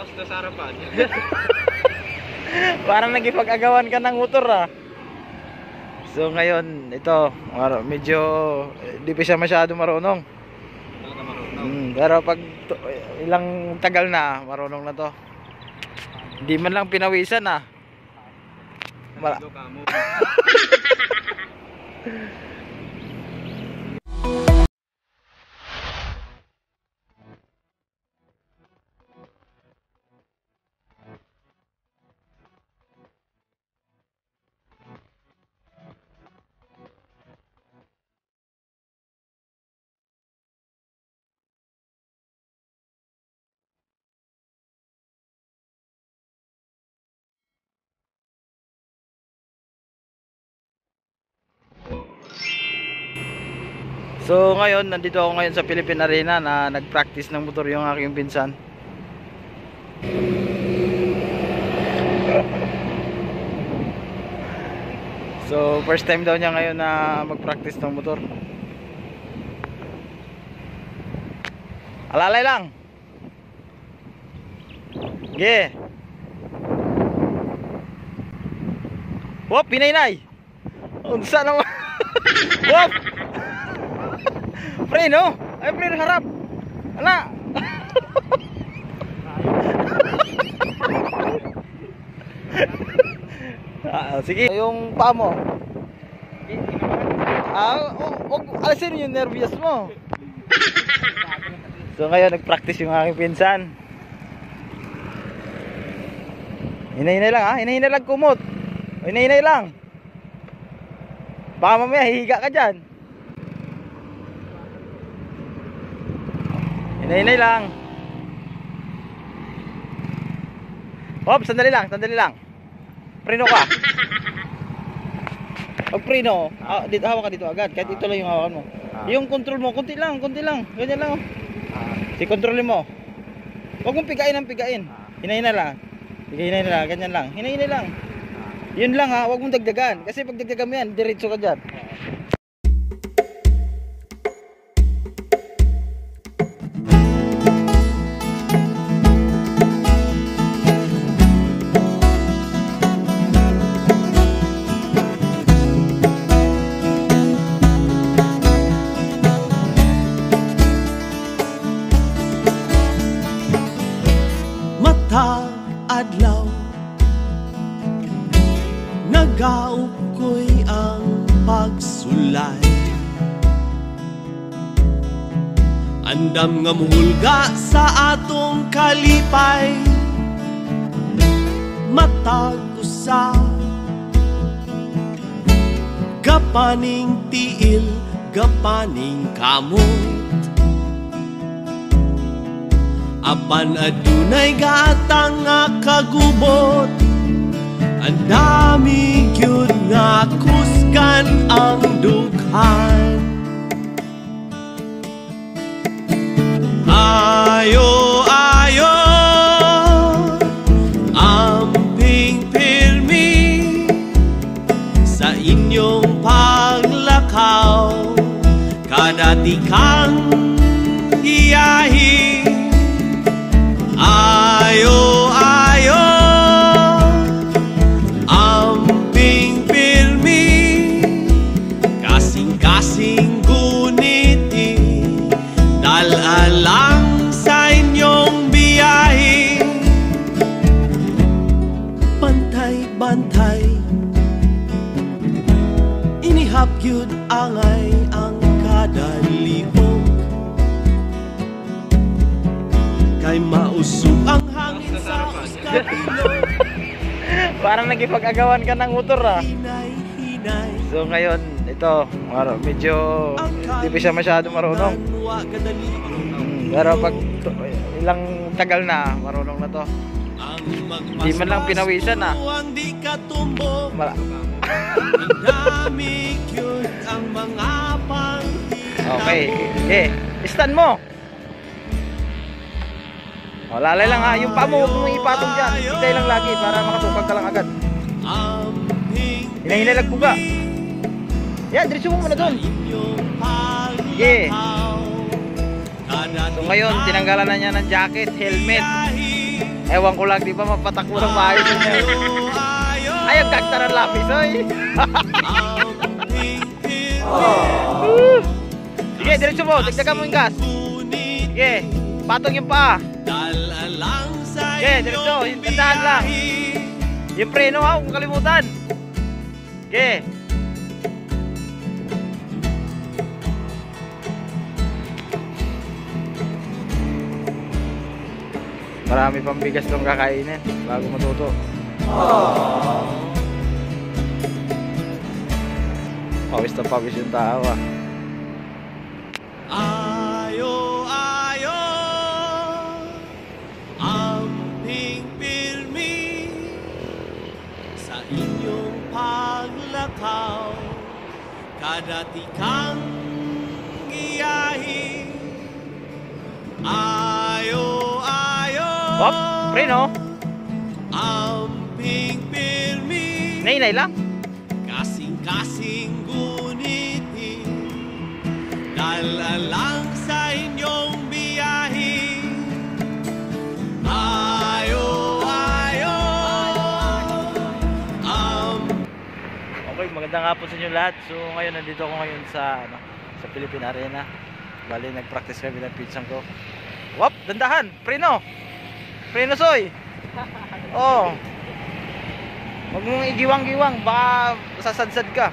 Tapos na sa harapan. Parang nagipag-agawan ka ng motor ah. So ngayon, ito, medyo di pa siya masyado marunong. Pero pag ilang tagal na, marunong na to. Hindi man lang pinawisan ah. So ngayon, nandito ako ngayon sa Philippine Arena na nag-practice ng motor yung aking pinsan. So first time daw niya ngayon na mag-practice ng motor. Alalay lang. Ge. Wop, pinaynay. Unsa naman. Wop. Pre no? Ay pre harap. Ala. Sige, yung paa mo. Alisin yung nervyos mo. So ngayon nag-practice yung aking pinsan. Hinay-hinay lang ha, hinay-hinay lang kumot. Hinay-hinay lang. Baka mamaya hihiga ka dyan. Hinay-hinay lang. Hop, sandali lang, sandali lang. Preno ka. Pag preno, dito, hawak ka dito agad. Kahit ito lang yung hawakan mo. Yung control mo, kunti lang. Ganyan lang. I-controlin mo. Huwag mong pigain ang pigain. Hinay-hinay lang. Hinay-hinay lang, ganyan lang. Hinay-hinay lang. Yun lang ha, huwag mong dagdagan. Kasi pag dagdagan mo yan, diretso ka dyan. Adlaw nagaup ko'y ang pagsulay, andam nga muhulga sa atong kalipay, matag usa gapaning tiil, gapaning kamot. Apan adunay gatang nga kagubot, ang dami gyud nga kusgan ang dughan. Ayo, ayo, amping pirmi sa inyong paglakaw, kadati kang hiyahi. Ayo, ayo, amping pirmi, kasing-kasing guniti, dal-alang sa inyong biyahe. Bantay-bantay, inihap yun angay ang kadalihok, kay mausog ang hangin sa uskatilo. Parang nagipag-agawan ka ng motor ah. Hinay-hinay. So ngayon, ito, medyo di pa siya masyado marunong. Pero pag ilang tagal na, marunong na to. Di man lang pinawisan ah. Okay, stand mo. Lalay lang ha, yung paa mo huwag mong ipatong dyan. Hintay lang lagi para makatupag ka lang agad. Hinahinay lang buga. Yan, diretso mo muna doon. Sige. So ngayon, tinanggalan na niya ng jacket, helmet. Ewan ko lang, di ba mapatakbo ng maayos yun eh. Ay, ang gagta ng lapis, oy. Sige, diretso mo, dagdagan mo yung gas. Sige, patong yung paa. Sige, diretso, yung tandahan lang. Yung preno ha, huwag kalimutan. Sige. Marami pang bigas itong kakainin bago matuto. Pawis na pawis yung tao ah. Ayo, ayo, amping pirmi sa inyong paglakaw, kadatikang giyahi. Ayo, ayo, Hop, preno. amping pirmi, Nainay lang. kasing-kasing gunitin, dalalang sa inyong biyahe. Ayo, ayo, Okay, magandang hapon sa inyo lahat. So ngayon nandito ako ngayon sa sa Philippine Arena. Bali nagpractice kami ng pinsang ko. Wop, dandahan, preno. Preno soy. Oh. Huwag mong igiwang-giwang, baka sasadsad ka.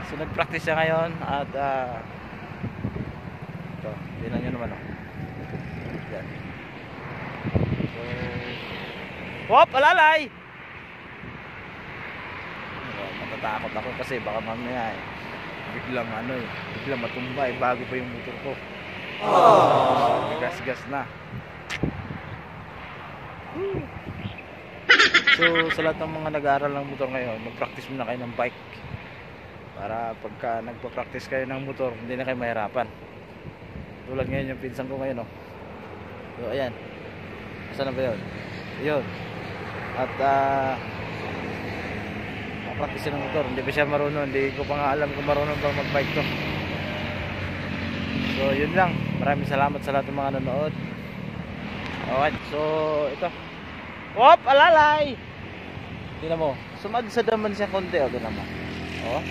So nagpractice siya ngayon at ito, tingnan nyo naman oh. Yan. So, wop, alalay! Matatakot ako kasi baka mamaya biglang biglang matumba bago pa yung motor ko. Gas-gas na. So sa lahat ng mga nag-aaral ng motor ngayon, mag-practice muna kayo ng bike para pagka nagpa-practice kayo ng motor, hindi na kayo mahirapan. Tulad ngayon yung pinsan ko ngayon oh. So ayan. Saan na ba yun? Yun. At practice ng motor, hindi pa siya marunong, hindi ko pa nga alam kung marunong bang mag-bike to. So yun lang, maraming salamat sa lahat ng mga nanonood. Okay, so ito. Wop, alalay! Tingnan mo, sumadsad naman siya konti, o tingnan mo. Oh.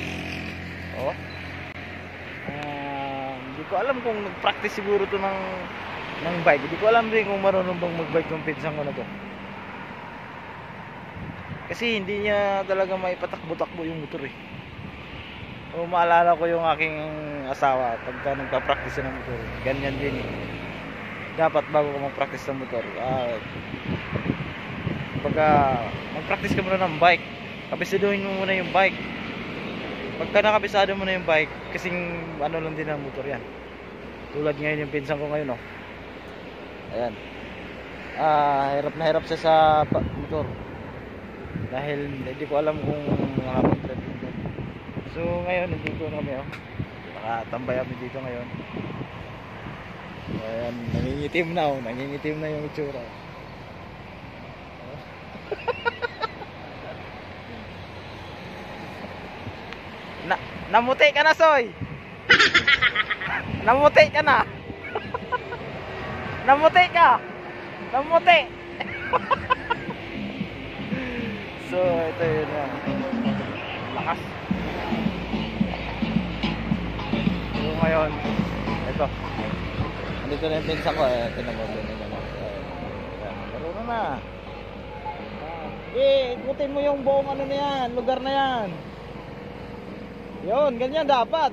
Hindi ko alam kung nag-practice siguro to ng bike. Hindi ko alam din kung marunong bang mag-bike yung pinsan ko na to. Kasi hindi niya talaga maipatakbo-takbo yung motor eh. O maalala ko yung aking asawa pagka nagpa-practice ng motor. Ganyan din eh. Dapat bago ka mag-practice ng motor, pagka mag-practice ka muna ng bike, kabisaduhin mo muna yung bike. Pagka nakabisado mo na yung bike, kasing ano lang din ang motor yan. Tulad ngayon yung pinsan ko ngayon oh. Ayan. Hirap na hirap siya sa motor. Dahil hindi ko alam kung makapag-drive dito. So ngayon nandito kami oh. Nakatambay kami dito ngayon. Ayan, nangingitim na oh. Nangingitim na yung itsura. Namuti ka na, Soy. Namuti ka na. Namuti ka. Namuti. So, ito yun. Lakas. So, ngayon, ito. Andito na yung pinsa ko. Tinamagin na naman. Marunong na. Ikutin mo yung buong ano na yan. Lugar na yan. Yun, ganyan dapat.